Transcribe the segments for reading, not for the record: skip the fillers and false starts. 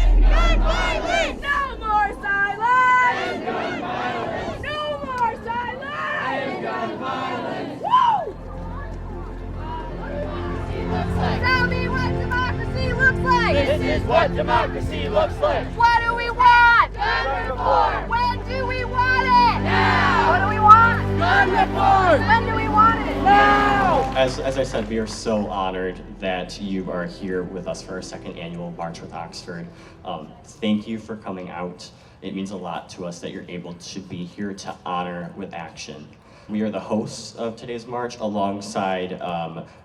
End gun violence! No more silence! End gun violence! No more silence! End gun violence! Woo! Like. Tell me what democracy looks like! This is what democracy looks like! What do we want? Gun reform! When do we want it? Now! What do we want? Gun reform! When do we want it? Now! As I said, we are so honored that you are here with us for our second annual March with Oxford. Thank you for coming out. It means a lot to us that you're able to be here to honor with action. We are the hosts of today's march alongside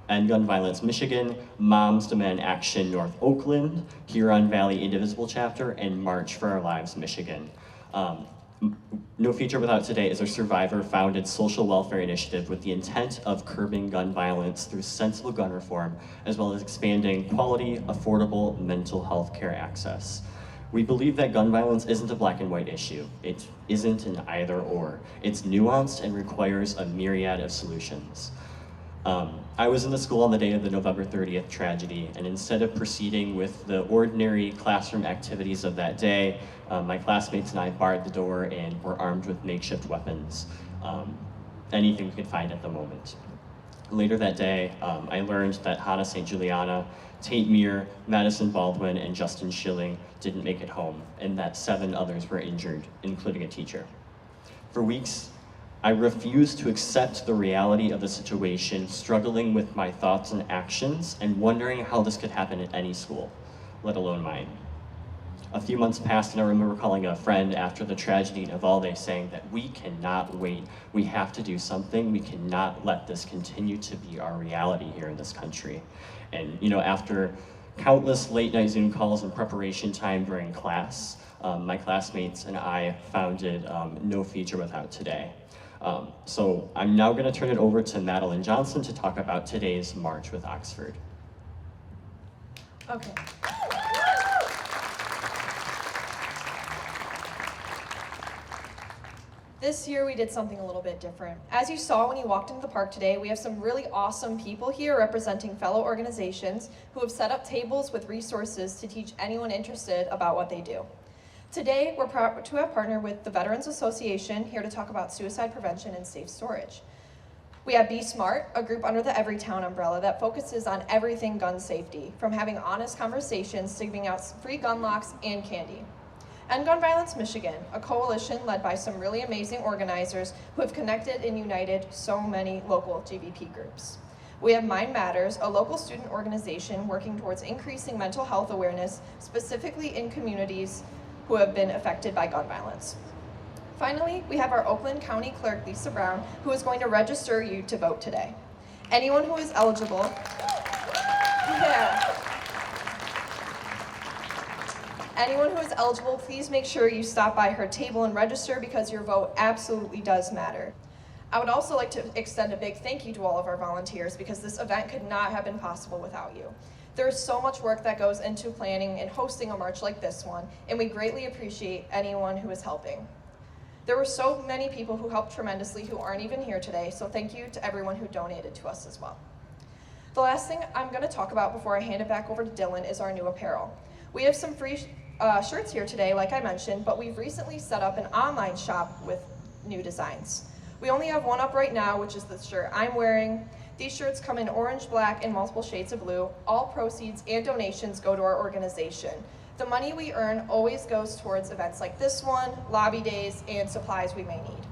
End Gun Violence Michigan, Moms Demand Action North Oakland, Huron Valley Indivisible Chapter, and March for Our Lives Michigan. No Future Without Today is a survivor-founded social welfare initiative with the intent of curbing gun violence through sensible gun reform, as well as expanding quality, affordable mental health care access. We believe that gun violence isn't a black and white issue. It isn't an either or. It's nuanced and requires a myriad of solutions. I was in the school on the day of the November 30th tragedy, and instead of proceeding with the ordinary classroom activities of that day, my classmates and I barred the door and were armed with makeshift weapons, anything we could find at the moment. Later that day, I learned that Hana St. Juliana, Tate Madisyn Baldwin, and Justin Schilling didn't make it home, and that 7 others were injured, including a teacher. For weeks, I refused to accept the reality of the situation, struggling with my thoughts and actions, and wondering how this could happen at any school, let alone mine. A few months passed, and I remember calling a friend after the tragedy in Uvalde saying that we cannot wait. We have to do something. We cannot let this continue to be our reality here in this country. And after countless late-night Zoom calls and preparation time during class, my classmates and I founded No Future Without Today. So I'm now going to turn it over to Madeline Johnson to talk about today's March with Oxford. Okay. This year we did something a little bit different. As you saw when you walked into the park today, we have some really awesome people here representing fellow organizations who have set up tables with resources to teach anyone interested about what they do. Today, we're proud to have partnered with the Veterans Association here to talk about suicide prevention and safe storage. We have Be Smart, a group under the Everytown umbrella that focuses on everything gun safety, from having honest conversations to giving out free gun locks and candy. End Gun Violence Michigan, a coalition led by some really amazing organizers who have connected and united so many local GVP groups. We have Mind Matters, a local student organization working towards increasing mental health awareness, specifically in communities who have been affected by gun violence. Finally, we have our Oakland County Clerk, Lisa Brown, who is going to register you to vote today. Anyone who is eligible, Anyone who is eligible, please make sure you stop by her table and register because your vote absolutely does matter. I would also like to extend a big thank you to all of our volunteers because this event could not have been possible without you. There is so much work that goes into planning and hosting a march like this one, and we greatly appreciate anyone who is helping. There were so many people who helped tremendously who aren't even here today, so thank you to everyone who donated to us as well. The last thing I'm going to talk about before I hand it back over to Dylan is our new apparel. We have some free shirts here today, like I mentioned, but we've recently set up an online shop with new designs. We only have one up right now, which is the shirt I'm wearing. These shirts come in orange, black, and multiple shades of blue. All proceeds and donations go to our organization. The money we earn always goes towards events like this one, lobby days, and supplies we may need.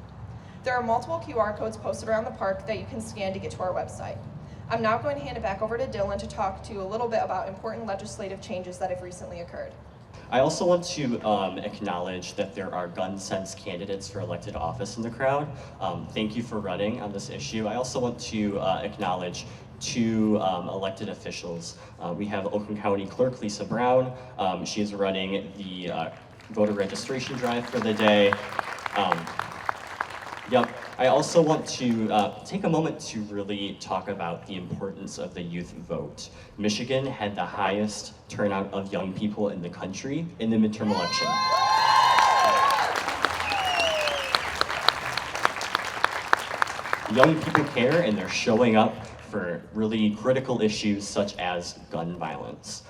There are multiple QR codes posted around the park that you can scan to get to our website. I'm now going to hand it back over to Dylan to talk to you a little bit about important legislative changes that have recently occurred. I also want to acknowledge that there are gun sense candidates for elected office in the crowd. Thank you for running on this issue. I also want to acknowledge 2 elected officials. We have Oakland County Clerk Lisa Brown. She is running the voter registration drive for the day. I also want to take a moment to really talk about the importance of the youth vote. Michigan had the highest turnout of young people in the country in the midterm election. Young people care, and they're showing up for really critical issues such as gun violence.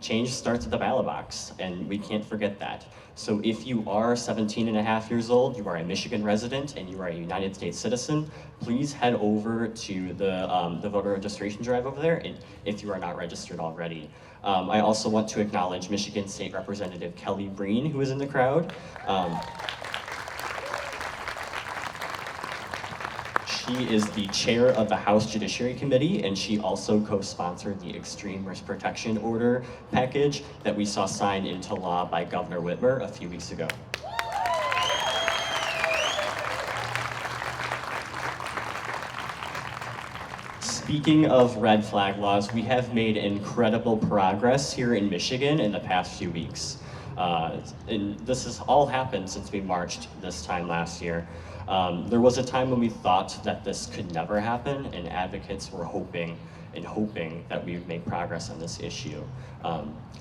Change starts at the ballot box, and we can't forget that. So if you are 17 and a half years old, you are a Michigan resident, and you are a United States citizen, please head over to the voter registration drive over there, and if you are not registered already. I also want to acknowledge Michigan State Representative Kelly Breen, who is in the crowd. She is the chair of the House Judiciary Committee, and she also co-sponsored the Extreme Risk Protection Order package that we saw signed into law by Governor Whitmer a few weeks ago. Speaking of red flag laws, we have made incredible progress here in Michigan in the past few weeks. And this has all happened since we marched this time last year. There was a time when we thought that this could never happen, and advocates were hoping that we would make progress on this issue.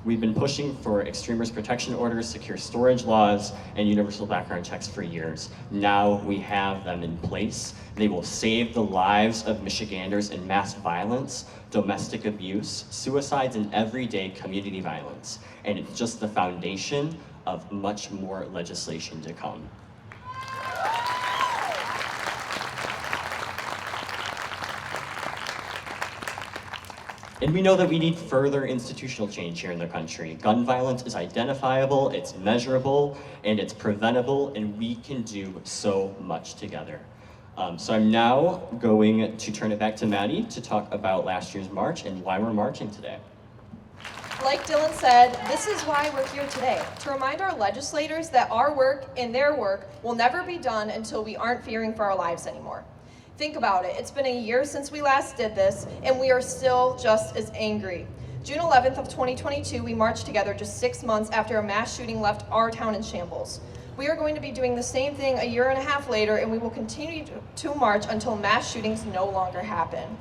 We've been pushing for extreme risk protection orders, secure storage laws, and universal background checks for years. Now we have them in place. They will save the lives of Michiganders in mass violence, domestic abuse, suicides, and everyday community violence. And it's just the foundation of much more legislation to come. And we know that we need further institutional change here in the country. Gun violence is identifiable, it's measurable, and it's preventable, and we can do so much together. So I'm now going to turn it back to Maddie to talk about last year's march and why we're marching today. Like Dylan said, this is why we're here today, to remind our legislators that our work and their work will never be done until we aren't fearing for our lives anymore. Think about it, it's been a year since we last did this, and we are still just as angry. June 11th of 2022, we marched together just 6 months after a mass shooting left our town in shambles. We are going to be doing the same thing a year and a half later, and we will continue to march until mass shootings no longer happen.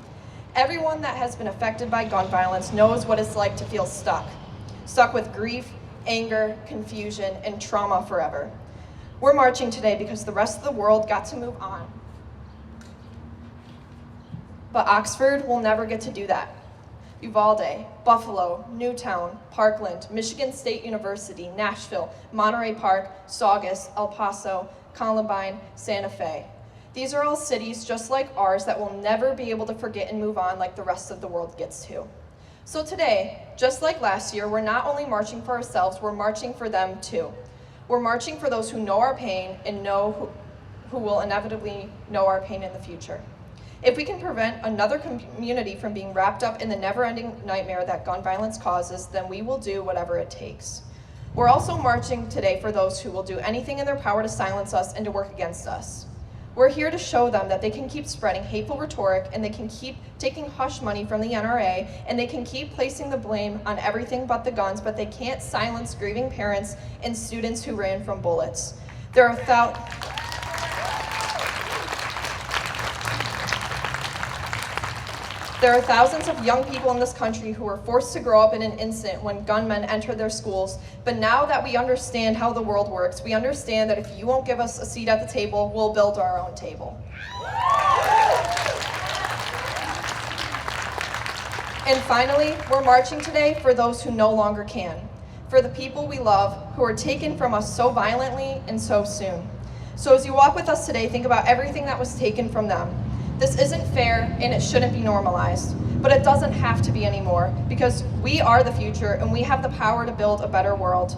Everyone that has been affected by gun violence knows what it's like to feel stuck with grief, anger, confusion, and trauma forever. We're marching today because the rest of the world got to move on. But Oxford will never get to do that. Uvalde, Buffalo, Newtown, Parkland, Michigan State University, Nashville, Monterey Park, Saugus, El Paso, Columbine, Santa Fe. These are all cities just like ours that will never be able to forget and move on like the rest of the world gets to. So today, just like last year, we're not only marching for ourselves, we're marching for them too. We're marching for those who know our pain and know who will inevitably know our pain in the future. If we can prevent another community from being wrapped up in the never-ending nightmare that gun violence causes, then we will do whatever it takes. We're also marching today for those who will do anything in their power to silence us and to work against us. We're here to show them that they can keep spreading hateful rhetoric, and they can keep taking hush money from the NRA, and they can keep placing the blame on everything but the guns, but they can't silence grieving parents and students who ran from bullets. There are thousands of young people in this country who were forced to grow up in an instant when gunmen entered their schools. But now that we understand how the world works, we understand that if you won't give us a seat at the table, we'll build our own table. And finally, we're marching today for those who no longer can, for the people we love who are taken from us so violently and so soon. So as you walk with us today, think about everything that was taken from them. This isn't fair and it shouldn't be normalized, but it doesn't have to be anymore because we are the future and we have the power to build a better world.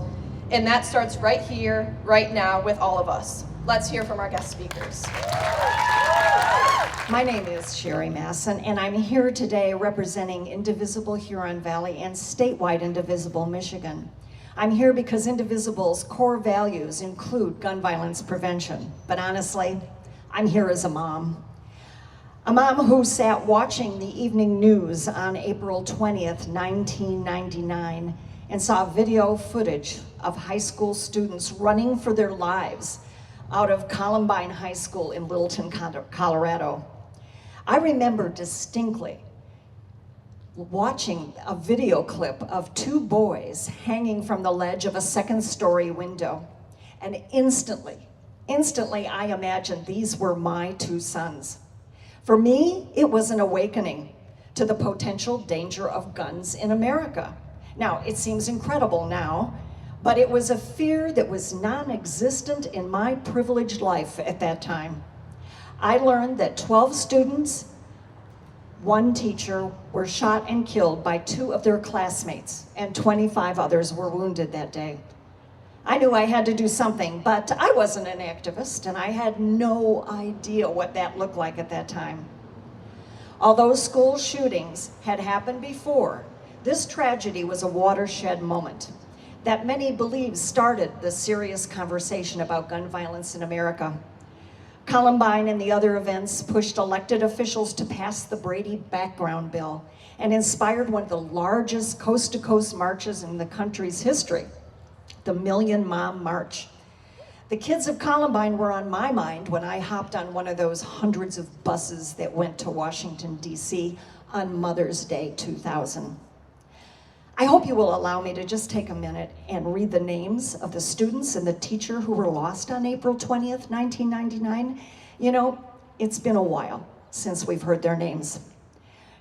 And that starts right here, right now with all of us. Let's hear from our guest speakers. My name is Sherry Masson, and I'm here today representing Indivisible Huron Valley and statewide Indivisible Michigan. I'm here because Indivisible's core values include gun violence prevention, but honestly, I'm here as a mom. A mom who sat watching the evening news on April 20th, 1999, and saw video footage of high school students running for their lives out of Columbine High School in Littleton, Colorado. I remember distinctly watching a video clip of 2 boys hanging from the ledge of a second-story window, and instantly I imagined these were my 2 sons. For me, it was an awakening to the potential danger of guns in America Now, it seems incredible now, but it was a fear that was non-existent in my privileged life at that time. I learned that 12 students, one teacher, were shot and killed by 2 of their classmates, and 25 others were wounded that day. I knew I had to do something, but I wasn't an activist, and I had no idea what that looked like at that time. Although school shootings had happened before, this tragedy was a watershed moment that many believe started the serious conversation about gun violence in America. Columbine and the other events pushed elected officials to pass the Brady background bill and inspired one of the largest coast-to-coast marches in the country's history, the Million Mom March. The kids of Columbine were on my mind when I hopped on one of those hundreds of buses that went to Washington, D.C. on Mother's Day 2000. I hope you will allow me to just take a minute and read the names of the students and the teacher who were lost on April 20th, 1999. You know, it's been a while since we've heard their names.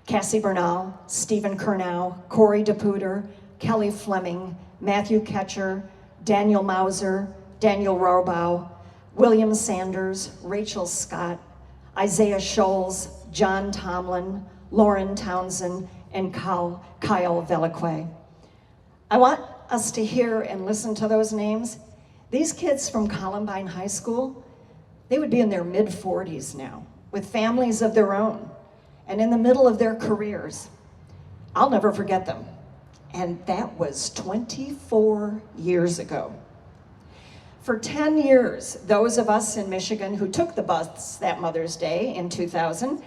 Cassie Bernal, Stephen Kernow, Corey DePuter, Kelly Fleming, Matthew Ketcher, Daniel Mauser, Daniel Rohrbaugh, William Sanders, Rachel Scott, Isaiah Scholes, John Tomlin, Lauren Townsend, and Kyle Veliquet. I want us to hear and listen to those names. These kids from Columbine High School, they would be in their mid-40s now, with families of their own, and in the middle of their careers. I'll never forget them. And that was 24 years ago. For 10 years, those of us in Michigan who took the bus that Mother's Day in 2000,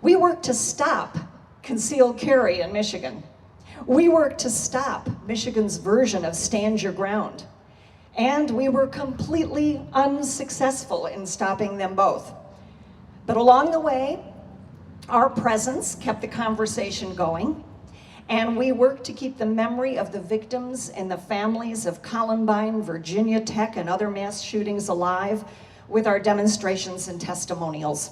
we worked to stop concealed carry in Michigan. We worked to stop Michigan's version of stand your ground. And we were completely unsuccessful in stopping them both. But along the way, our presence kept the conversation going, and we worked to keep the memory of the victims and the families of Columbine, Virginia Tech, and other mass shootings alive with our demonstrations and testimonials.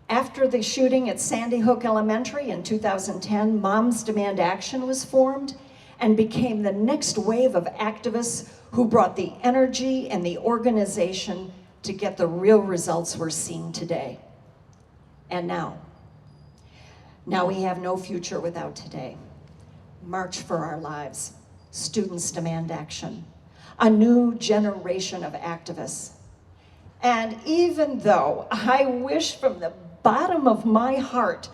After the shooting at Sandy Hook Elementary in 2010, Moms Demand Action was formed and became the next wave of activists who brought the energy and the organization to get the real results we're seeing today. And now we have no future without today. March for Our Lives, Students Demand Action, a new generation of activists. And even though I wish from the bottom of my heart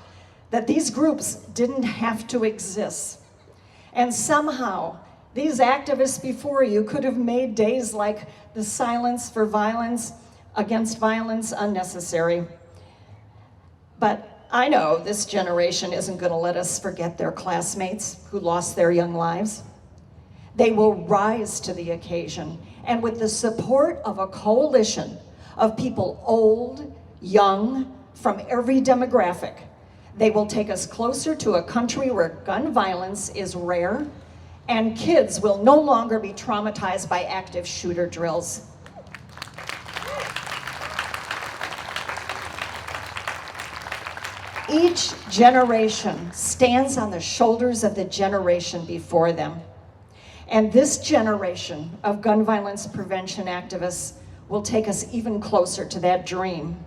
that these groups didn't have to exist, and somehow these activists before you could have made days like the Silence for Violence Against Violence unnecessary. But I know this generation isn't going to let us forget their classmates who lost their young lives. They will rise to the occasion, and with the support of a coalition of people old, young, from every demographic, they will take us closer to a country where gun violence is rare, and kids will no longer be traumatized by active shooter drills. Each generation stands on the shoulders of the generation before them. And this generation of gun violence prevention activists will take us even closer to that dream.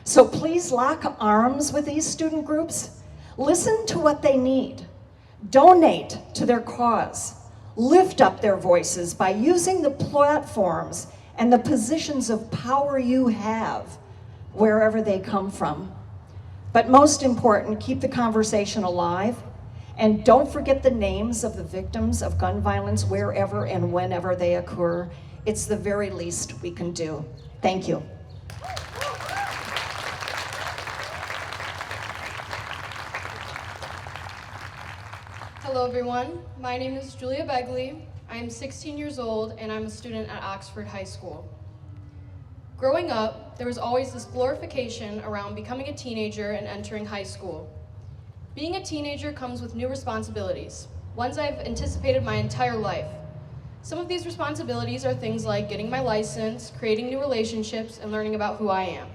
So please lock arms with these student groups. Listen to what they need. Donate to their cause. Lift up their voices by using the platforms and the positions of power you have, wherever they come from. But most important, keep the conversation alive, and don't forget the names of the victims of gun violence wherever and whenever they occur. It's the very least we can do. Thank you. Hello everyone, my name is Julia Begley. I am 16 years old and I'm a student at Oxford High School. Growing up, there was always this glorification around becoming a teenager and entering high school. Being a teenager comes with new responsibilities, ones I've anticipated my entire life. Some of these responsibilities are things like getting my license, creating new relationships, and learning about who I am.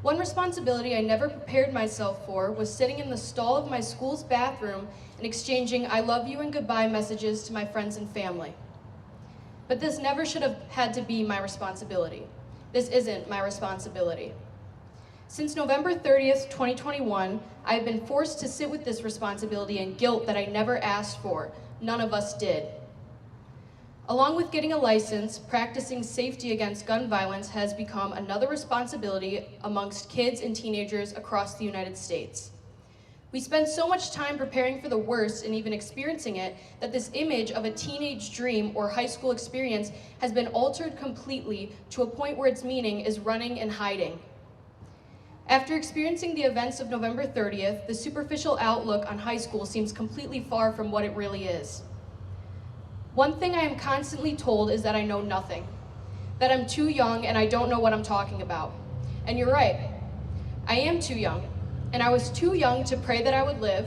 One responsibility I never prepared myself for was sitting in the stall of my school's bathroom and exchanging "I love you" and "goodbye" messages to my friends and family. But this never should have had to be my responsibility. This isn't my responsibility. Since November 30th, 2021, I have been forced to sit with this responsibility and guilt that I never asked for. None of us did. Along with getting a license, practicing safety against gun violence has become another responsibility amongst kids and teenagers across the United States. We spend so much time preparing for the worst and even experiencing it that this image of a teenage dream or high school experience has been altered completely to a point where its meaning is running and hiding. After experiencing the events of November 30th, the superficial outlook on high school seems completely far from what it really is. One thing I am constantly told is that I know nothing, that I'm too young and I don't know what I'm talking about. And you're right, I am too young, and I was too young to pray that I would live,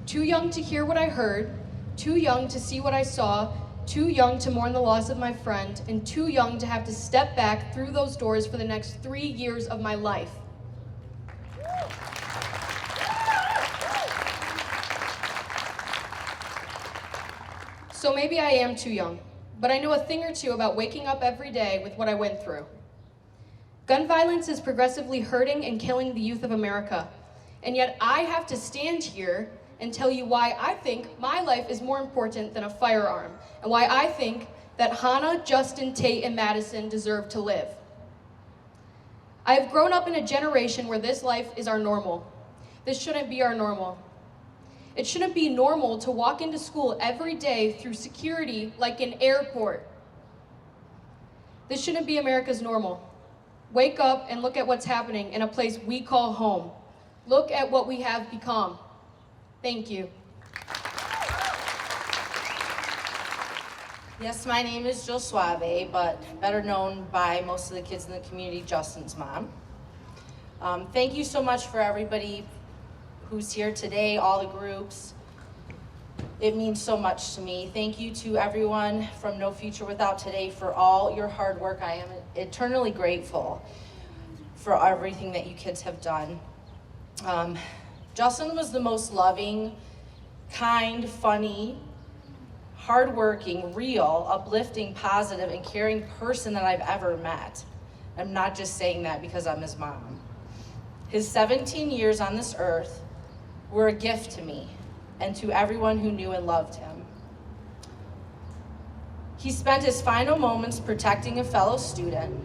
too young to hear what I heard, too young to see what I saw, too young to mourn the loss of my friend, and too young to have to step back through those doors for the next 3 years of my life. So maybe I am too young, but I know a thing or two about waking up every day with what I went through. Gun violence is progressively hurting and killing the youth of America, and yet I have to stand here and tell you why I think my life is more important than a firearm, and why I think that Hana, Justin, Tate, and Madisyn deserve to live. I have grown up in a generation where this life is our normal. This shouldn't be our normal. It shouldn't be normal to walk into school every day through security like an airport. This shouldn't be America's normal. Wake up and look at what's happening in a place we call home. Look at what we have become. Thank you. Yes, my name is Jill Suave, but better known by most of the kids in the community, Justin's mom. Thank you so much for everybody who's here today, all the groups. It means so much to me. Thank you to everyone from No Future Without Today for all your hard work. I am eternally grateful for everything that you kids have done. Justin was the most loving, kind, funny, hardworking, real, uplifting, positive, and caring person that I've ever met. I'm not just saying that because I'm his mom. His 17 years on this earth were a gift to me and to everyone who knew and loved him. He spent his final moments protecting a fellow student.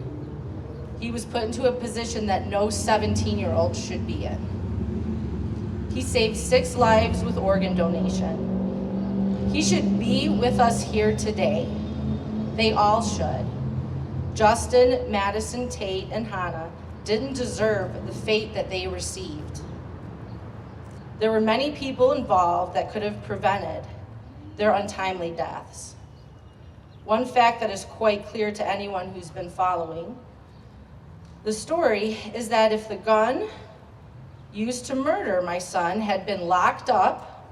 He was put into a position that no 17-year-old should be in. He saved 6 lives with organ donation. He should be with us here today. They all should. Justin, Madisyn, Tate, and Hana didn't deserve the fate that they received. There were many people involved that could have prevented their untimely deaths. One fact that is quite clear to anyone who's been following the story is that if the gun used to murder my son had been locked up,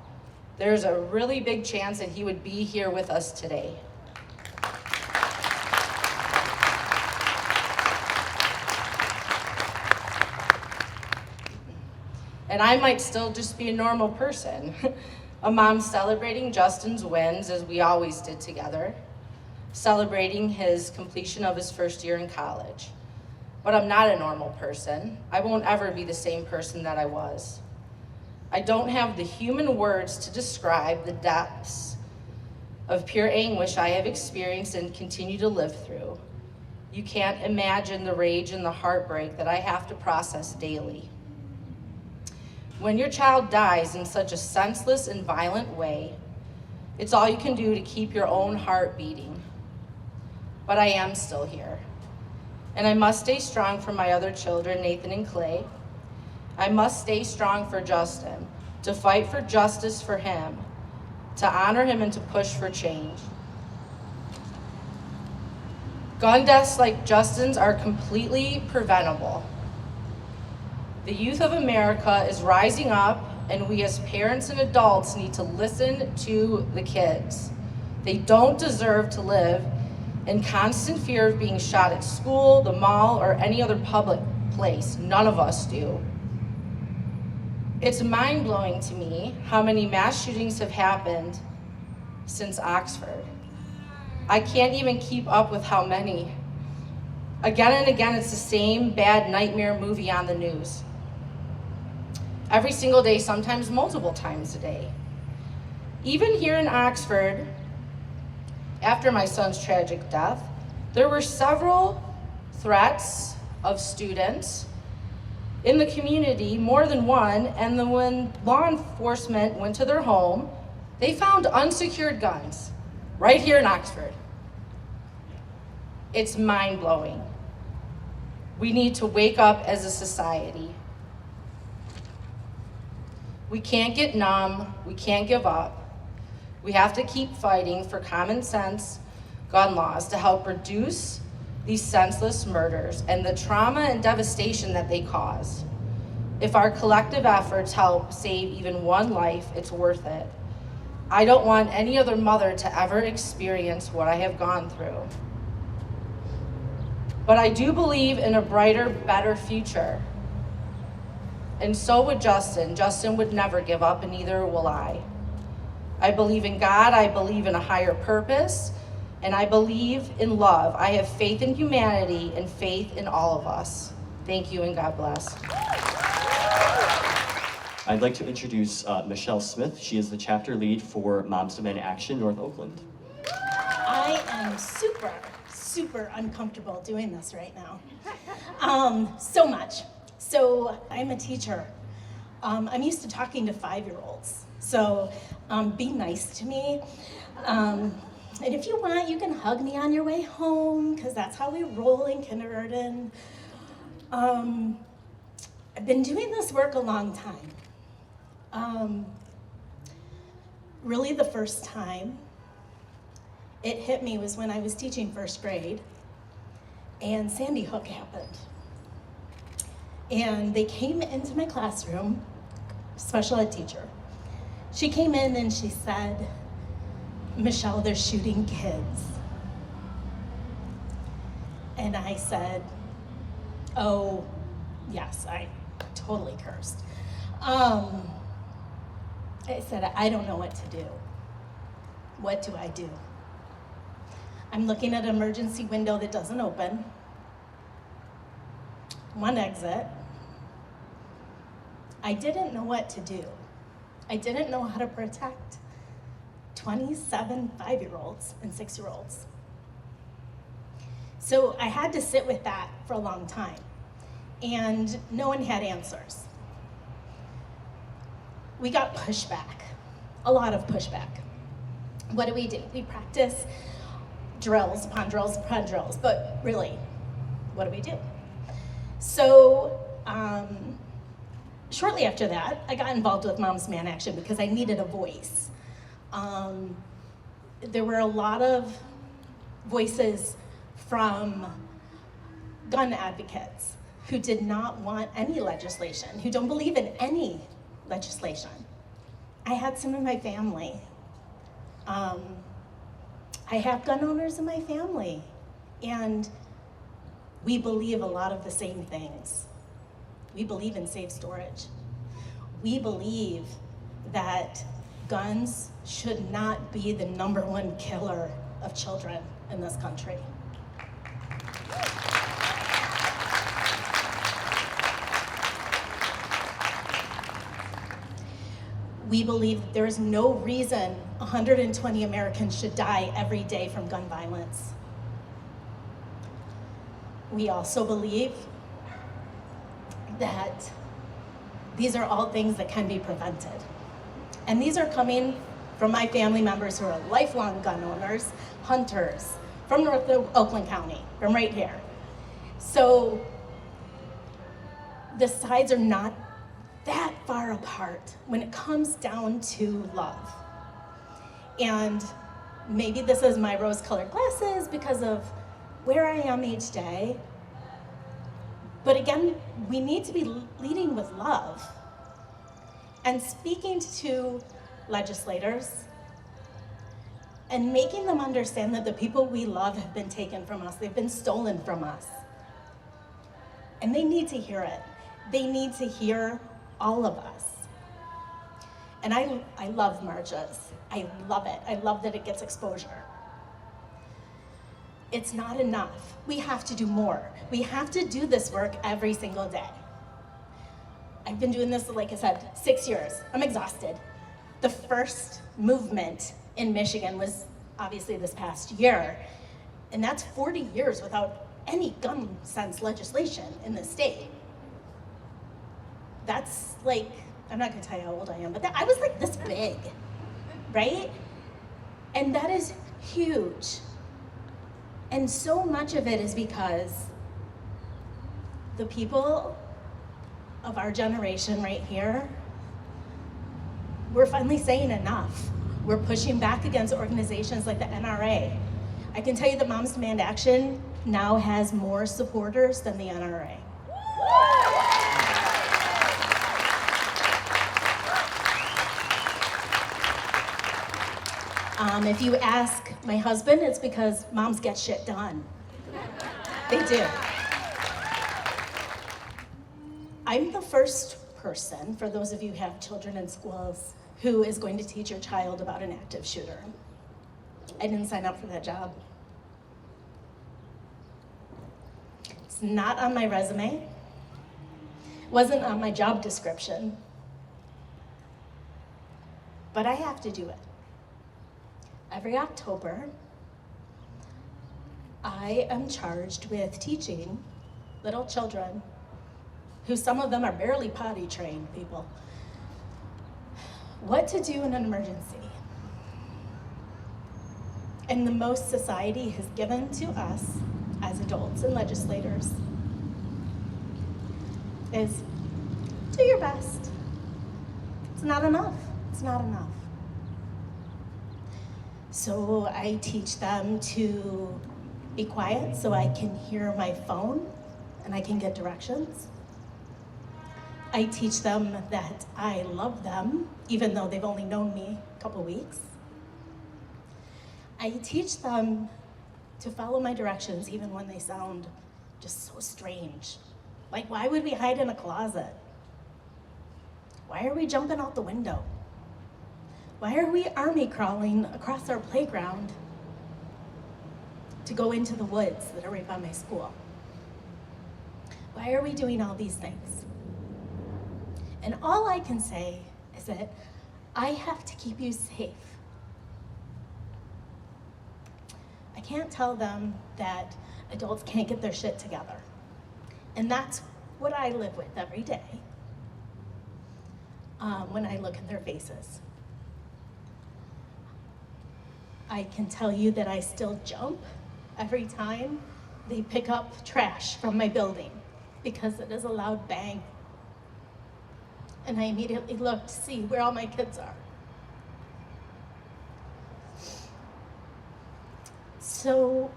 there's a really big chance that he would be here with us today. And I might still just be a normal person, a mom celebrating Justin's wins as we always did together, celebrating his completion of his first year in college. But I'm not a normal person. I won't ever be the same person that I was. I don't have the human words to describe the depths of pure anguish I have experienced and continue to live through. You can't imagine the rage and the heartbreak that I have to process daily. When your child dies in such a senseless and violent way, it's all you can do to keep your own heart beating. But I am still here. And I must stay strong for my other children, Nathan and Clay. I must stay strong for Justin, to fight for justice for him, to honor him and to push for change. Gun deaths like Justin's are completely preventable. The youth of America is rising up, and we as parents and adults need to listen to the kids. They don't deserve to live in constant fear of being shot at school, the mall, or any other public place. None of us do. It's mind-blowing to me how many mass shootings have happened since Oxford. I can't even keep up with how many. Again and again, it's the same bad nightmare movie on the news. Every single day, sometimes multiple times a day. Even here in Oxford, after my son's tragic death, there were several threats of students in the community, more than one, and then when law enforcement went to their home, they found unsecured guns right here in Oxford. It's mind-blowing. We need to wake up as a society. We can't get numb, we can't give up. We have to keep fighting for common sense gun laws to help reduce these senseless murders and the trauma and devastation that they cause. If our collective efforts help save even one life, it's worth it. I don't want any other mother to ever experience what I have gone through. But I do believe in a brighter, better future. And so would Justin. Justin would never give up, and neither will I. I believe in God, I believe in a higher purpose, and I believe in love. I have faith in humanity and faith in all of us. Thank you, and God bless. I'd like to introduce Michelle Smith. She is the chapter lead for Moms Demand Action North Oakland. I am super uncomfortable doing this right now. So much. So I'm a teacher. I'm used to talking to 5-year-olds. So be nice to me. And if you want, you can hug me on your way home, because that's how we roll in kindergarten. I've been doing this work a long time. Really the first time it hit me was when I was teaching first grade, and Sandy Hook happened. And they came into my classroom, special ed teacher. She came in and she said, "Michelle, they're shooting kids." And I said, "Oh, yes," I totally cursed. I said, "I don't know what to do. What do I do? I'm looking at an emergency window that doesn't open. One exit. I didn't know what to do. I didn't know how to protect 27 5-year-olds and 6-year-olds. So I had to sit with that for a long time, and no one had answers. We got pushback, a lot of pushback. What do? We practice drills upon drills upon drills, but really, what do we do? So shortly after that, I got involved with Moms Demand Action because I needed a voice. There were a lot of voices from gun advocates who did not want any legislation, who don't believe in any legislation. I had some in my family. I have gun owners in my family, and we believe a lot of the same things. We believe in safe storage. We believe that guns should not be the #1 killer of children in this country. We believe that there is no reason 120 Americans should die every day from gun violence. We also believe that these are all things that can be prevented. And these are coming from my family members who are lifelong gun owners, hunters, from North Oakland County, from right here. So the sides are not that far apart when it comes down to love. And maybe this is my rose-colored glasses because of where I am each day. But again, we need to be leading with love and speaking to legislators and making them understand that the people we love have been taken from us. They've been stolen from us. And they need to hear it. They need to hear all of us. And I love marches. I love it. I love that it gets exposure. It's not enough. We have to do more. We have to do this work every single day. I've been doing this, like I said, 6 years. I'm exhausted. The first movement in Michigan was obviously this past year, and that's 40 years without any gun sense legislation in the state. That's like, I'm not gonna tell you how old I am, but I was like this big, right? And that is huge. And so much of it is because the people of our generation right here, we're finally saying enough. We're pushing back against organizations like the NRA. I can tell you that Moms Demand Action now has more supporters than the NRA. If you ask my husband, it's because moms get shit done. They do. I'm the first person, for those of you who have children in schools, who is going to teach your child about an active shooter. I didn't sign up for that job. It's not on my resume. Wasn't on my job description. But I have to do it. Every October, I am charged with teaching little children, who some of them are barely potty trained people, what to do in an emergency. And the most society has given to us as adults and legislators is do your best. It's not enough. It's not enough. So I teach them to be quiet so I can hear my phone and I can get directions. I teach them that I love them, even though they've only known me a couple weeks. I teach them to follow my directions even when they sound just so strange. Like, why would we hide in a closet? Why are we jumping out the window? Why are we army crawling across our playground to go into the woods that are right by my school? Why are we doing all these things? And all I can say is that I have to keep you safe. I can't tell them that adults can't get their shit together. And that's what I live with every day when I look at their faces. I can tell you that I still jump every time they pick up trash from my building because it is a loud bang. And I immediately look to see where all my kids are. So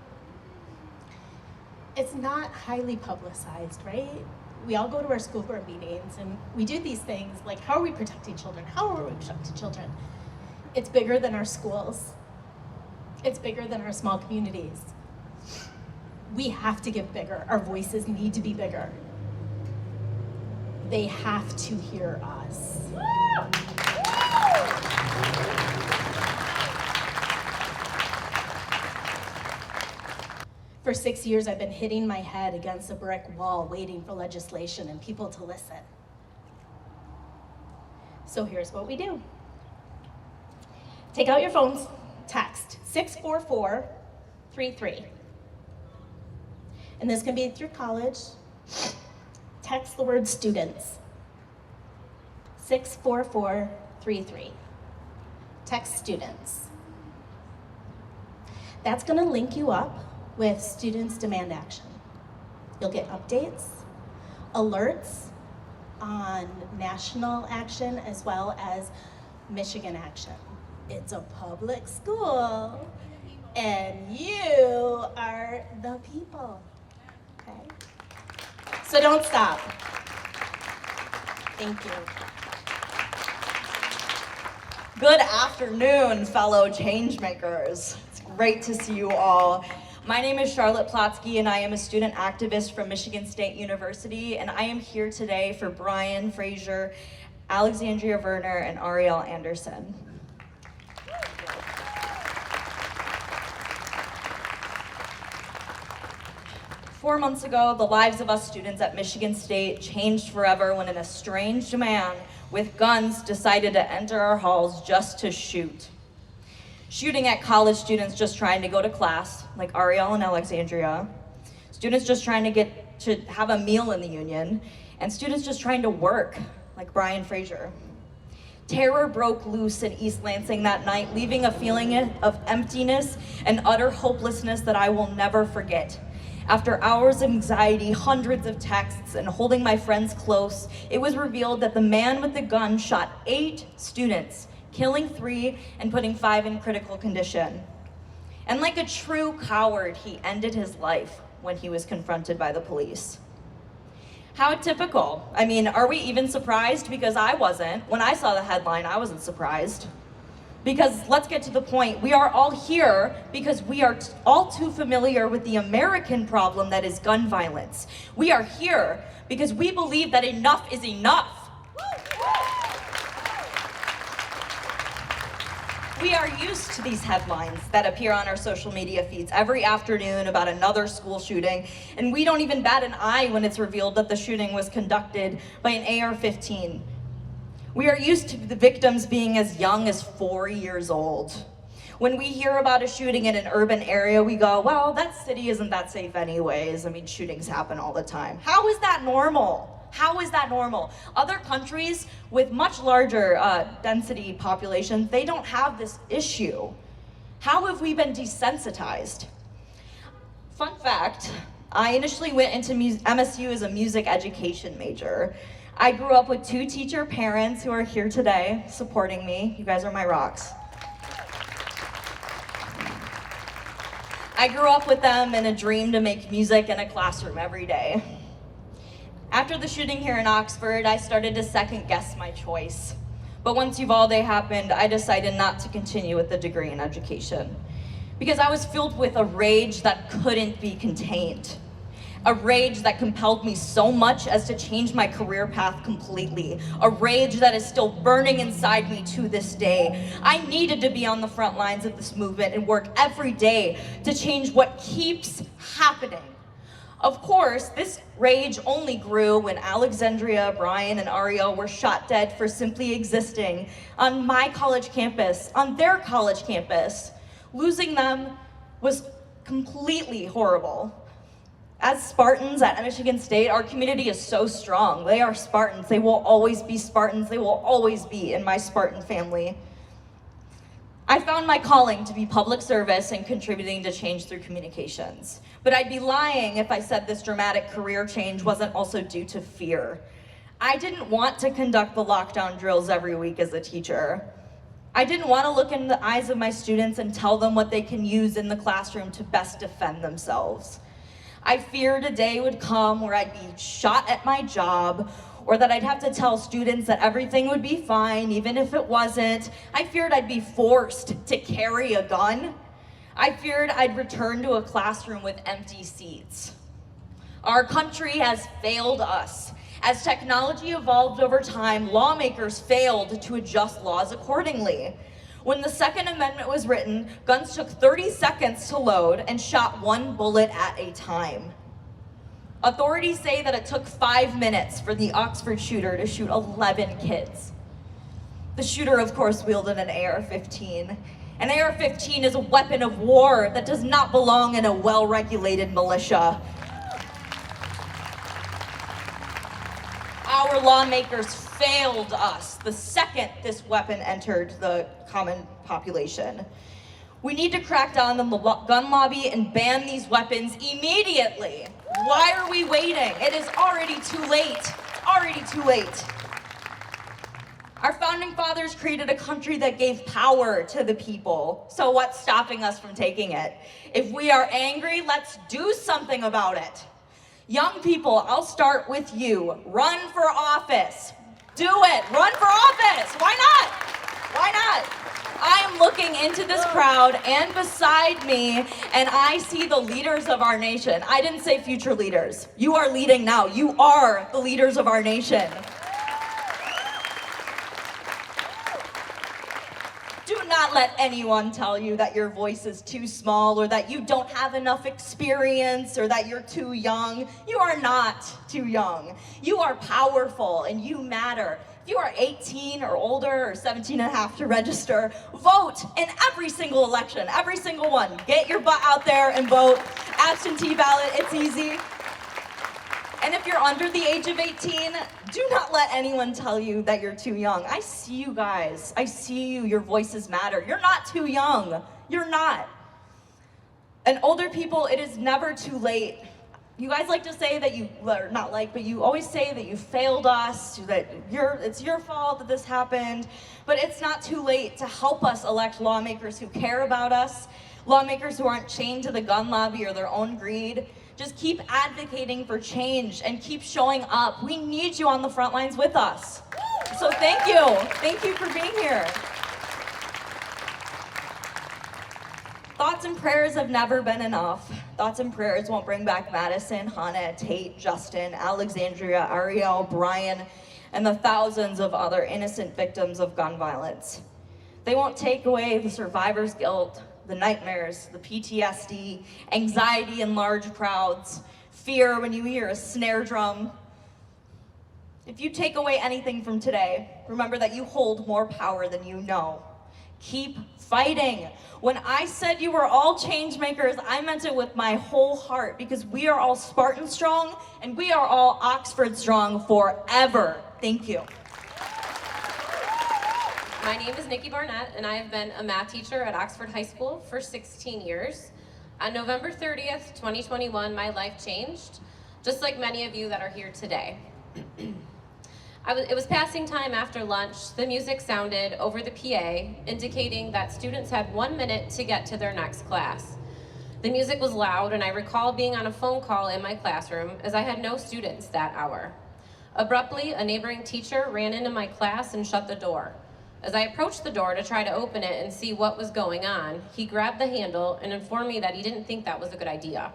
it's not highly publicized, right? We all go to our school board meetings and we do these things like, how are we protecting children? How are we protecting children? It's bigger than our schools. It's bigger than our small communities. We have to get bigger. Our voices need to be bigger. They have to hear us. For 6 years, I've been hitting my head against a brick wall waiting for legislation and people to listen. So here's what we do. Take out your phones, text 64433. And this can be through college. Text the word students. 64433. Text students. That's gonna link you up with Students Demand Action. You'll get updates, alerts on national action as well as Michigan action. It's a public school and you are the people, okay? So don't stop. Thank you. Good afternoon, fellow changemakers. It's great to see you all. My name is Charlotte Plotsky, and I am a student activist from Michigan State University, and I am here today for Brian Frazier, Alexandria Werner, and Ariel Anderson. 4 months ago, the lives of us students at Michigan State changed forever when an estranged man with guns decided to enter our halls just to shoot. Shooting at college students just trying to go to class, like Ariel and Alexandria, students just trying to get to have a meal in the Union, and students just trying to work, like Brian Frazier. Terror broke loose in East Lansing that night, leaving a feeling of emptiness and utter hopelessness that I will never forget. After hours of anxiety, hundreds of texts, and holding my friends close, it was revealed that the man with the gun shot 8 students, killing 3 and putting 5 in critical condition. And like a true coward, he ended his life when he was confronted by the police. How typical. I mean, are we even surprised? Because I wasn't. When I saw the headline, I wasn't surprised. Because let's get to the point. We are all here because we are all too familiar with the American problem that is gun violence. We are here because we believe that enough is enough. We are used to these headlines that appear on our social media feeds every afternoon about another school shooting, and we don't even bat an eye when it's revealed that the shooting was conducted by an AR-15. We are used to the victims being as young as 4 years old. When we hear about a shooting in an urban area, we go, well, that city isn't that safe anyways. I mean, shootings happen all the time. How is that normal? How is that normal? Other countries with much larger density populations, they don't have this issue. How have we been desensitized? Fun fact, I initially went into MSU as a music education major. I grew up with 2 teacher parents who are here today supporting me. You guys are my rocks. I grew up with them in a dream to make music in a classroom every day. After the shooting here in Oxford, I started to second guess my choice. But once Uvalde happened, I decided not to continue with the degree in education because I was filled with a rage that couldn't be contained. A rage that compelled me so much as to change my career path completely. A rage that is still burning inside me to this day. I needed to be on the front lines of this movement and work every day to change what keeps happening. Of course, this rage only grew when Alexandria, Brian, and Ariel were shot dead for simply existing on my college campus, on their college campus. Losing them was completely horrible. As Spartans at Michigan State, our community is so strong. They are Spartans. They will always be Spartans. They will always be in my Spartan family. I found my calling to be public service and contributing to change through communications. But I'd be lying if I said this dramatic career change wasn't also due to fear. I didn't want to conduct the lockdown drills every week as a teacher. I didn't want to look in the eyes of my students and tell them what they can use in the classroom to best defend themselves. I feared a day would come where I'd be shot at my job, or that I'd have to tell students that everything would be fine, even if it wasn't. I feared I'd be forced to carry a gun. I feared I'd return to a classroom with empty seats. Our country has failed us. As technology evolved over time, lawmakers failed to adjust laws accordingly. When the Second Amendment was written, guns took 30 seconds to load and shot 1 bullet at a time. Authorities say that it took 5 minutes for the Oxford shooter to shoot 11 kids. The shooter, of course, wielded an AR-15. An AR-15 is a weapon of war that does not belong in a well-regulated militia. Our lawmakers failed us the second this weapon entered the common population. We need to crack down on the gun lobby and ban these weapons immediately. Why are we waiting? It is already too late. Already too late. Our founding fathers created a country that gave power to the people. So what's stopping us from taking it? If we are angry, let's do something about it. Young people, I'll start with you. Run for office. Do it. Run for office. Why not? Why not? I am looking into this crowd and beside me, and I see the leaders of our nation. I didn't say future leaders. You are leading now. You are the leaders of our nation. Do not let anyone tell you that your voice is too small or that you don't have enough experience or that you're too young. You are not too young. You are powerful and you matter. If you are 18 or older or 17 and a half to register, vote in every single election, every single one. Get your butt out there and vote. Absentee ballot, it's easy. And if you're under the age of 18, do not let anyone tell you that you're too young. I see you guys. I see you. Your voices matter. You're not too young. You're not. And older people, it is never too late. You guys like to say that you, or not like, but you always say that you failed us, that it's your fault that this happened. But it's not too late to help us elect lawmakers who care about us, lawmakers who aren't chained to the gun lobby or their own greed. Just keep advocating for change and keep showing up. We need you on the front lines with us. So thank you. Thank you for being here. Thoughts and prayers have never been enough. Thoughts and prayers won't bring back Madisyn, Hana, Tate, Justin, Alexandria, Ariel, Brian, and the thousands of other innocent victims of gun violence. They won't take away the survivor's guilt, the nightmares, the PTSD, anxiety in large crowds, fear when you hear a snare drum. If you take away anything from today, remember that you hold more power than you know. Keep fighting. When I said you were all change makers, I meant it with my whole heart because we are all Spartan strong and we are all Oxford strong forever. Thank you. My name is Nikki Barnett, and I have been a math teacher at Oxford High School for 16 years. On November 30th, 2021, my life changed, just like many of you that are here today. It was passing time after lunch. The music sounded over the PA, indicating that students had 1 minute to get to their next class. The music was loud, and I recall being on a phone call in my classroom as I had no students that hour. Abruptly, a neighboring teacher ran into my class and shut the door. As I approached the door to try to open it and see what was going on, he grabbed the handle and informed me that he didn't think that was a good idea.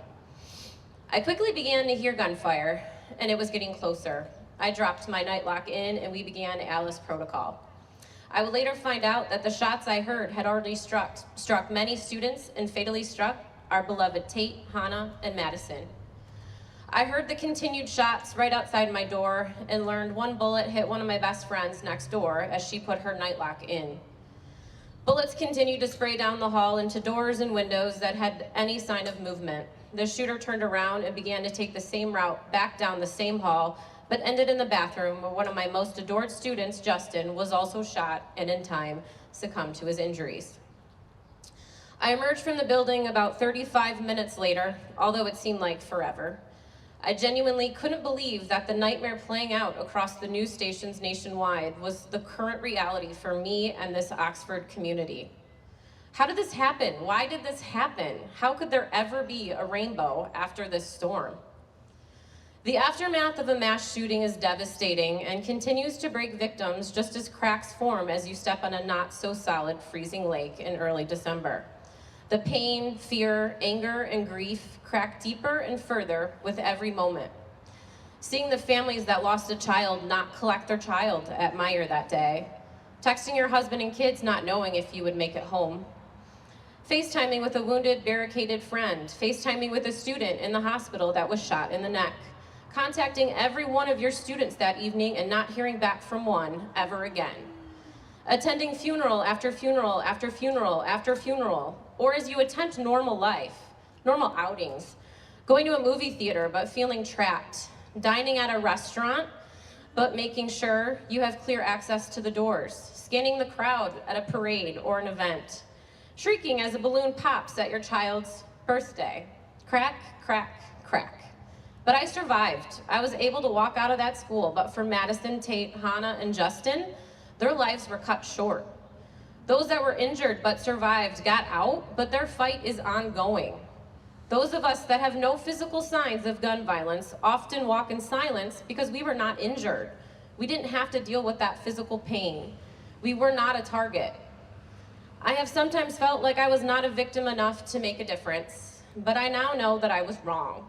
I quickly began to hear gunfire, and it was getting closer. I dropped my nightlock in, and we began Alice protocol. I would later find out that the shots I heard had already struck many students and fatally struck our beloved Tate, Hana, and Madisyn. I heard the continued shots right outside my door and learned one bullet hit one of my best friends next door as she put her nightlock in. Bullets continued to spray down the hall into doors and windows that had any sign of movement. The shooter turned around and began to take the same route back down the same hall, but ended in the bathroom where one of my most adored students, Justin, was also shot and in time succumbed to his injuries. I emerged from the building about 35 minutes later, although it seemed like forever. I genuinely couldn't believe that the nightmare playing out across the news stations nationwide was the current reality for me and this Oxford community. How did this happen? Why did this happen? How could there ever be a rainbow after this storm? The aftermath of a mass shooting is devastating and continues to break victims just as cracks form as you step on a not so solid freezing lake in early December. The pain, fear, anger, and grief crack deeper and further with every moment. Seeing the families that lost a child not collect their child at Meyer that day. Texting your husband and kids not knowing if you would make it home. FaceTiming with a wounded, barricaded friend. FaceTiming with a student in the hospital that was shot in the neck. Contacting every one of your students that evening and not hearing back from one ever again. Attending funeral after funeral after funeral after funeral, or as you attempt normal life, normal outings, going to a movie theater but feeling trapped, dining at a restaurant but making sure you have clear access to the doors, scanning the crowd at a parade or an event, shrieking as a balloon pops at your child's birthday. Crack, crack, crack. But I survived. I was able to walk out of that school, but for Madisyn, Tate, Hana, and Justin, their lives were cut short. Those that were injured but survived got out, but their fight is ongoing. Those of us that have no physical signs of gun violence often walk in silence because we were not injured. We didn't have to deal with that physical pain. We were not a target. I have sometimes felt like I was not a victim enough to make a difference, but I now know that I was wrong.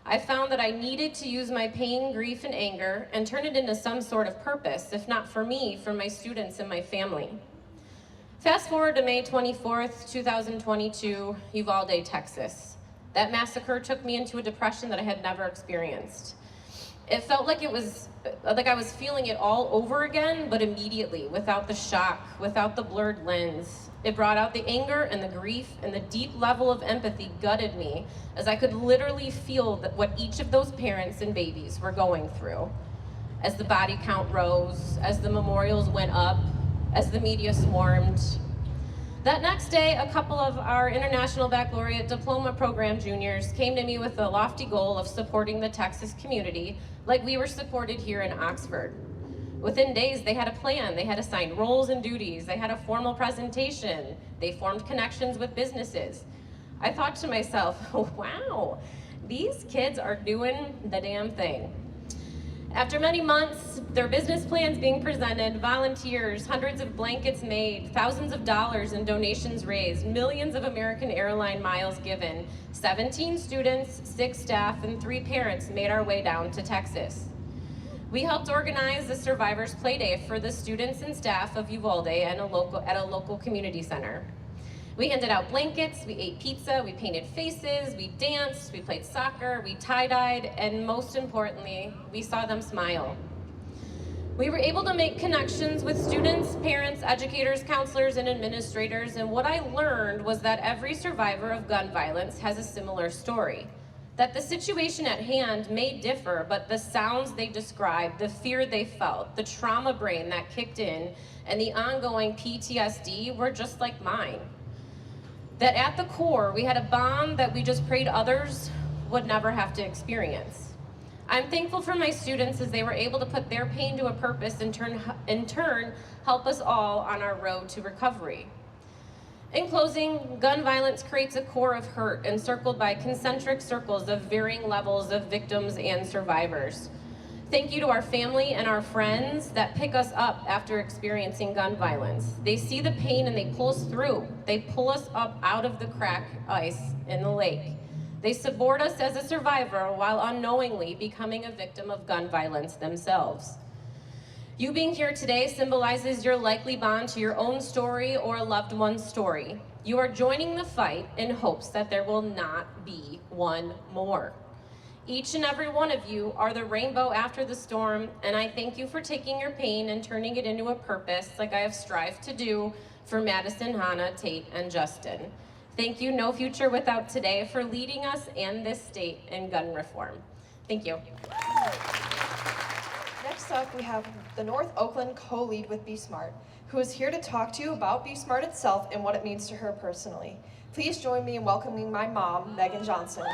I found that I needed to use my pain, grief, and anger and turn it into some sort of purpose, if not for me, for my students and my family. Fast forward to May 24th, 2022, Uvalde, Texas. That massacre took me into a depression that I had never experienced. It felt like I was feeling it all over again, but immediately, without the shock, without the blurred lens. It brought out the anger and the grief, and the deep level of empathy gutted me, as I could literally feel what each of those parents and babies were going through. As the body count rose, as the memorials went up, as the media swarmed. That next day, a couple of our International Baccalaureate Diploma Program juniors came to me with the lofty goal of supporting the Texas community like we were supported here in Oxford. Within days, they had a plan. They had assigned roles and duties. They had a formal presentation. They formed connections with businesses. I thought to myself, wow, these kids are doing the damn thing. After many months, their business plans being presented, volunteers, hundreds of blankets made, thousands of dollars in donations raised, millions of American airline miles given, 17 students, 6 staff, and 3 parents made our way down to Texas. We helped organize the Survivors Play Day for the students and staff of Uvalde and at a local community center. We handed out blankets, we ate pizza, we painted faces, we danced, we played soccer, we tie-dyed, and most importantly, we saw them smile. We were able to make connections with students, parents, educators, counselors, and administrators, and what I learned was that every survivor of gun violence has a similar story. That the situation at hand may differ, but the sounds they described, the fear they felt, the trauma brain that kicked in, and the ongoing PTSD were just like mine. That at the core, we had a bond that we just prayed others would never have to experience. I'm thankful for my students as they were able to put their pain to a purpose and in turn help us all on our road to recovery. In closing, gun violence creates a core of hurt encircled by concentric circles of varying levels of victims and survivors. Thank you to our family and our friends that pick us up after experiencing gun violence. They see the pain and they pull us through. They pull us up out of the crack ice in the lake. They support us as a survivor while unknowingly becoming a victim of gun violence themselves. You being here today symbolizes your likely bond to your own story or a loved one's story. You are joining the fight in hopes that there will not be one more. Each and every one of you are the rainbow after the storm, and I thank you for taking your pain and turning it into a purpose like I have strived to do for Madisyn, Hana, Tate, and Justin. Thank you, No Future Without Today, for leading us and this state in gun reform. Thank you. Next up, we have the North Oakland co-lead with Be Smart, who is here to talk to you about Be Smart itself and what it means to her personally. Please join me in welcoming my mom, Megan Johnson.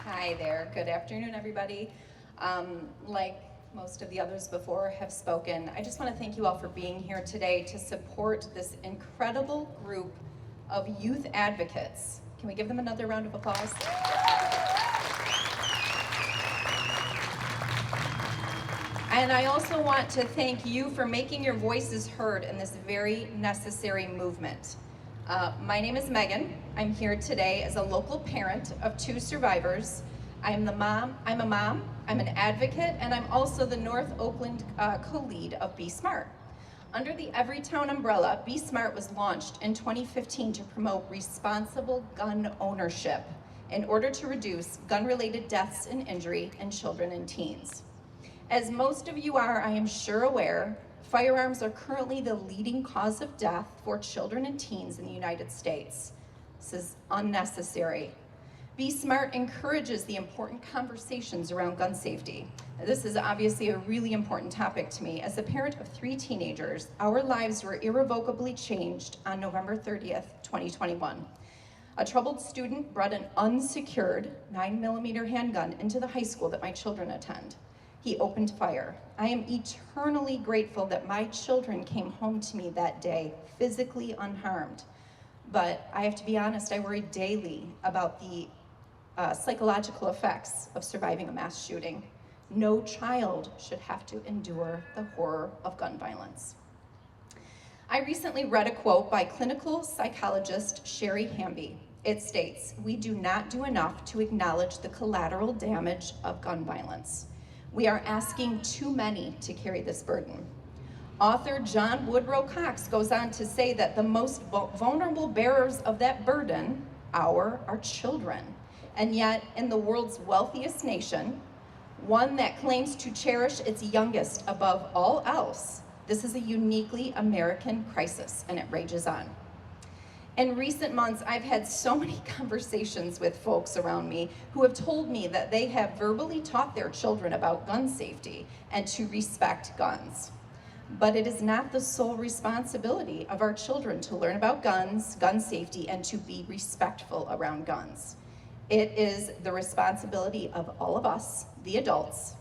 Hi there. Good afternoon, everybody. Like most of the others before have spoken, I just want to thank you all for being here today to support this incredible group of youth advocates. Can we give them another round of applause? And I also want to thank you for making your voices heard in this very necessary movement. My name is Megan. I'm here today as a local parent of 2 survivors. I'm a mom, I'm an advocate, and I'm also the North Oakland co-lead of Be Smart. Under the Everytown umbrella, Be Smart was launched in 2015 to promote responsible gun ownership in order to reduce gun-related deaths and injury in children and teens. As most of you are, I am sure aware, firearms are currently the leading cause of death for children and teens in the United States. This is unnecessary. Be Smart encourages the important conversations around gun safety. This is obviously a really important topic to me. As a parent of 3 teenagers, our lives were irrevocably changed on November 30th, 2021. A troubled student brought an unsecured 9mm handgun into the high school that my children attend. He opened fire. I am eternally grateful that my children came home to me that day, physically unharmed. But I have to be honest, I worry daily about the psychological effects of surviving a mass shooting. No child should have to endure the horror of gun violence. I recently read a quote by clinical psychologist Sherry Hamby. It states, "We do not do enough to acknowledge the collateral damage of gun violence. We are asking too many to carry this burden." Author John Woodrow Cox goes on to say that the most vulnerable bearers of that burden are children. And yet, in the world's wealthiest nation, one that claims to cherish its youngest above all else, this is a uniquely American crisis, and it rages on. In recent months, I've had so many conversations with folks around me who have told me that they have verbally taught their children about gun safety and to respect guns. But it is not the sole responsibility of our children to learn about guns, gun safety, and to be respectful around guns. It is the responsibility of all of us, the adults,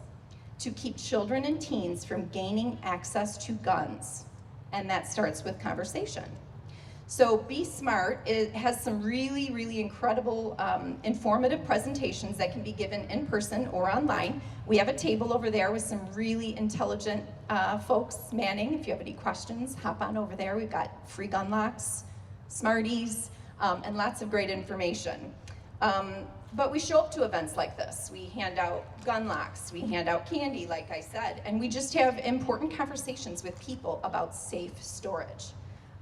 to keep children and teens from gaining access to guns. And that starts with conversation. So Be Smart has some really, really incredible informative presentations that can be given in person or online. We have a table over there with some really intelligent folks manning. If you have any questions, hop on over there. We've got free gun locks, Smarties, and lots of great information. But we show up to events like this. We hand out gun locks, we hand out candy, like I said, and we just have important conversations with people about safe storage.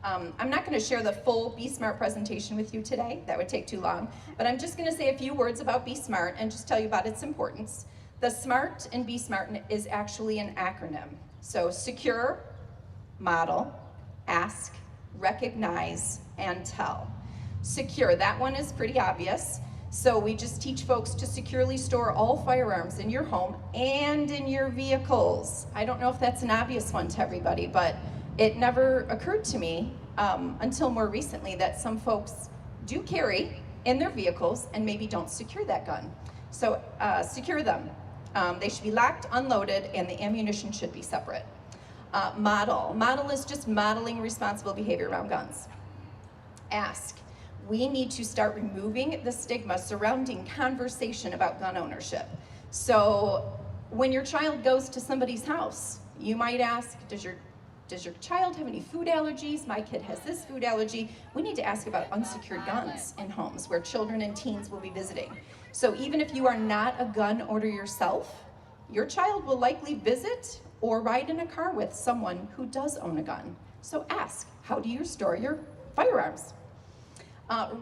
I'm not going to share the full Be Smart presentation with you today. That would take too long. But I'm just going to say a few words about Be Smart and just tell you about its importance. The SMART in Be Smart is actually an acronym. So secure, model, ask, recognize, and tell. Secure, that one is pretty obvious. So we just teach folks to securely store all firearms in your home and in your vehicles. I don't know if that's an obvious one to everybody, but it never occurred to me until more recently that some folks do carry in their vehicles and maybe don't secure that gun. So secure them. They should be locked, unloaded, and the ammunition should be separate. Model. Model is just modeling responsible behavior around guns. Ask. We need to start removing the stigma surrounding conversation about gun ownership. So when your child goes to somebody's house, you might ask, does your child have any food allergies? My kid has this food allergy. We need to ask about unsecured guns in homes where children and teens will be visiting. So even if you are not a gun owner yourself, your child will likely visit or ride in a car with someone who does own a gun. So ask, how do you store your firearms?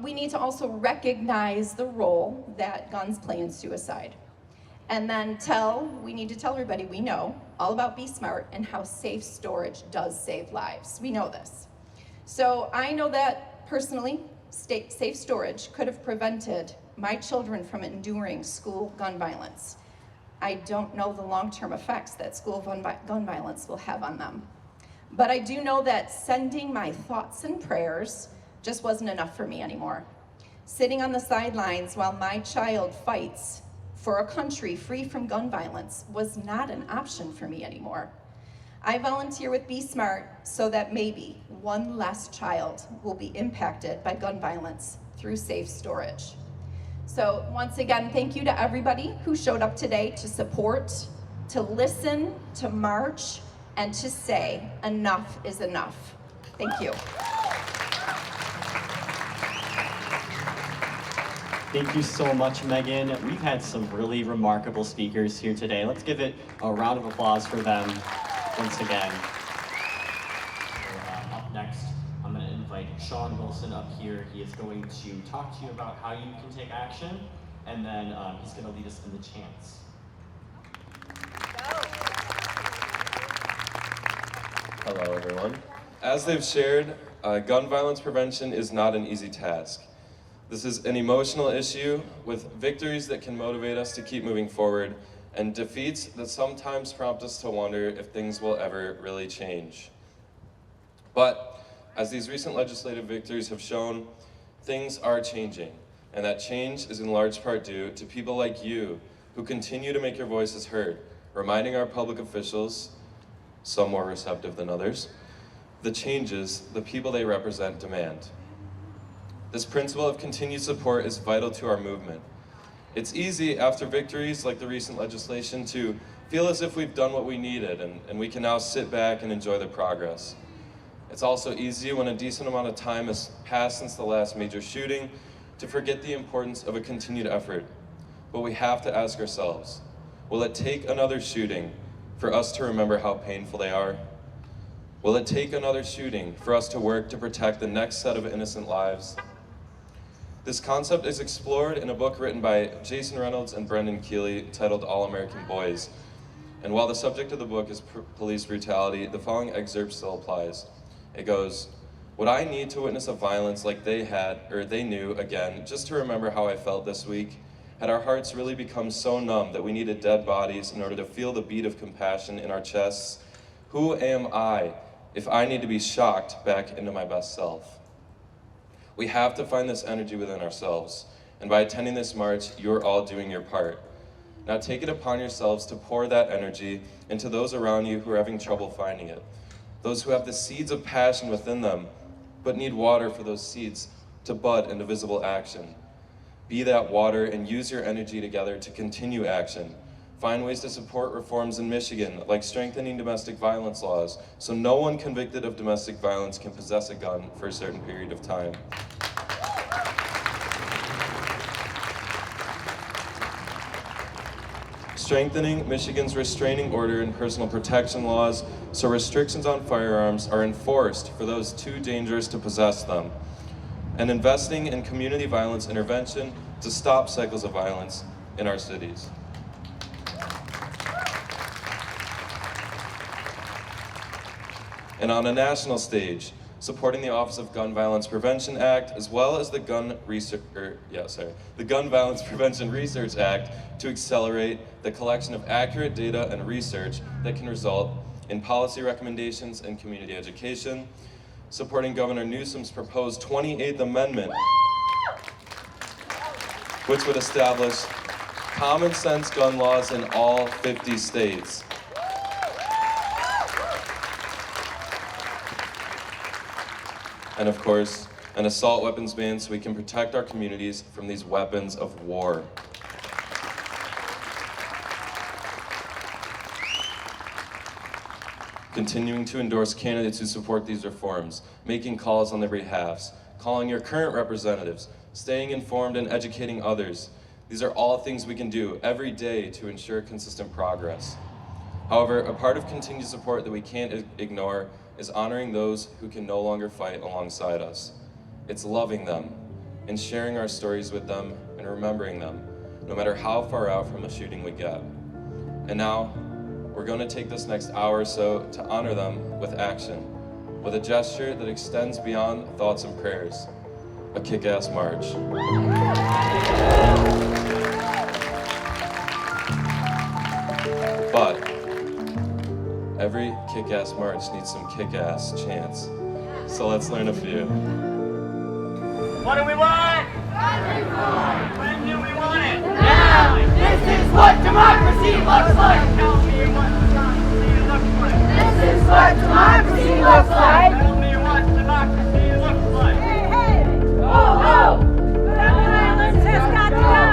We need to also recognize the role that guns play in suicide. And then we need to tell everybody we know all about Be Smart and how safe storage does save lives. We know this. So I know that personally, safe storage could have prevented my children from enduring school gun violence. I don't know the long-term effects that school gun violence will have on them. But I do know that sending my thoughts and prayers just wasn't enough for me anymore. Sitting on the sidelines while my child fights for a country free from gun violence was not an option for me anymore. I volunteer with Be Smart so that maybe one less child will be impacted by gun violence through safe storage. So once again, thank you to everybody who showed up today to support, to listen, to march, and to say enough is enough. Thank you. Thank you so much, Megan. We've had some really remarkable speakers here today. Let's give it a round of applause for them once again. So, up next, I'm going to invite Sean Wilson up here. He is going to talk to you about how you can take action, and then he's going to lead us in the chants. Hello, everyone. As they've shared, gun violence prevention is not an easy task. This is an emotional issue with victories that can motivate us to keep moving forward and defeats that sometimes prompt us to wonder if things will ever really change. But as these recent legislative victories have shown, things are changing, and that change is in large part due to people like you who continue to make your voices heard, reminding our public officials, some more receptive than others, the changes the people they represent demand. This principle of continued support is vital to our movement. It's easy after victories like the recent legislation to feel as if we've done what we needed and we can now sit back and enjoy the progress. It's also easy when a decent amount of time has passed since the last major shooting to forget the importance of a continued effort. But we have to ask ourselves, will it take another shooting for us to remember how painful they are? Will it take another shooting for us to work to protect the next set of innocent lives? This concept is explored in a book written by Jason Reynolds and Brendan Keeley titled All American Boys. And while the subject of the book is police brutality, the following excerpt still applies. It goes, "Would I need to witness a violence like they had, or they knew again, just to remember how I felt this week? Had our hearts really become so numb that we needed dead bodies in order to feel the beat of compassion in our chests? Who am I if I need to be shocked back into my best self?" We have to find this energy within ourselves, and by attending this march, you're all doing your part. Now take it upon yourselves to pour that energy into those around you who are having trouble finding it, those who have the seeds of passion within them, but need water for those seeds to bud into visible action. Be that water and use your energy together to continue action. Find ways to support reforms in Michigan, like strengthening domestic violence laws, so no one convicted of domestic violence can possess a gun for a certain period of time. Strengthening Michigan's restraining order and personal protection laws so restrictions on firearms are enforced for those too dangerous to possess them. And investing in community violence intervention to stop cycles of violence in our cities. And on a national stage, supporting the Office of Gun Violence Prevention Act, as well as the Gun Violence Prevention Research Act to accelerate the collection of accurate data and research that can result in policy recommendations and community education, supporting Governor Newsom's proposed 28th Amendment, which would establish common sense gun laws in all 50 states. And of course, an assault weapons ban so we can protect our communities from these weapons of war. Continuing to endorse candidates who support these reforms, making calls on their behalves, calling your current representatives, staying informed and educating others. These are all things we can do every day to ensure consistent progress. However, a part of continued support that we can't ignore is honoring those who can no longer fight alongside us. It's loving them and sharing our stories with them and remembering them, no matter how far out from the shooting we get. And now, we're going to take this next hour or so to honor them with action, with a gesture that extends beyond thoughts and prayers, a kick-ass march. But every kick-ass march needs some kick-ass chants. So let's learn a few. What do we want? When do we want it? Now! This is what democracy looks like! Tell me what democracy looks like! This is what democracy looks like! Tell me what democracy looks like! Hey, hey! Ho, ho! Gun violence has got to go!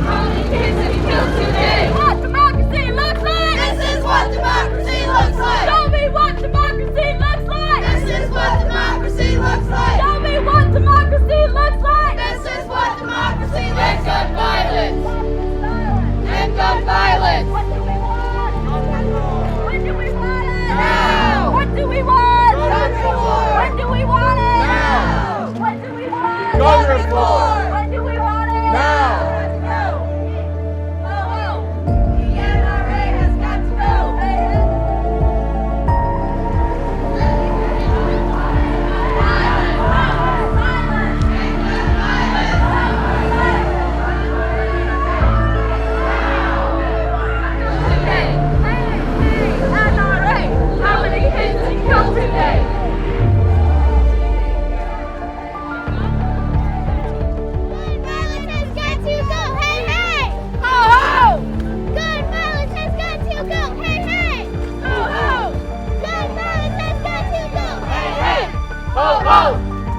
How many kids have you killed today? What democracy looks like! This is what democracy looks like! Show me what democracy looks like! This is what democracy looks like! Show me what democracy looks like! This is what democracy looks like! Gun violence! And gun violence! What do we want? When do we want it? Now! What do we want? Gun reform! When do we want it? Now! What do we want? Gun reform! When do we want it? Now!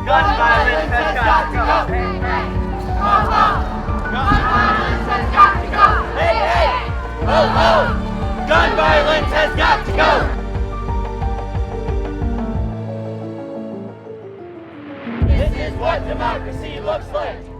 Gun violence has got to go! Hey, hey! Ho, ho! Gun violence has got to go! Hey, hey! Ho, violence has got to go! This is what democracy looks like!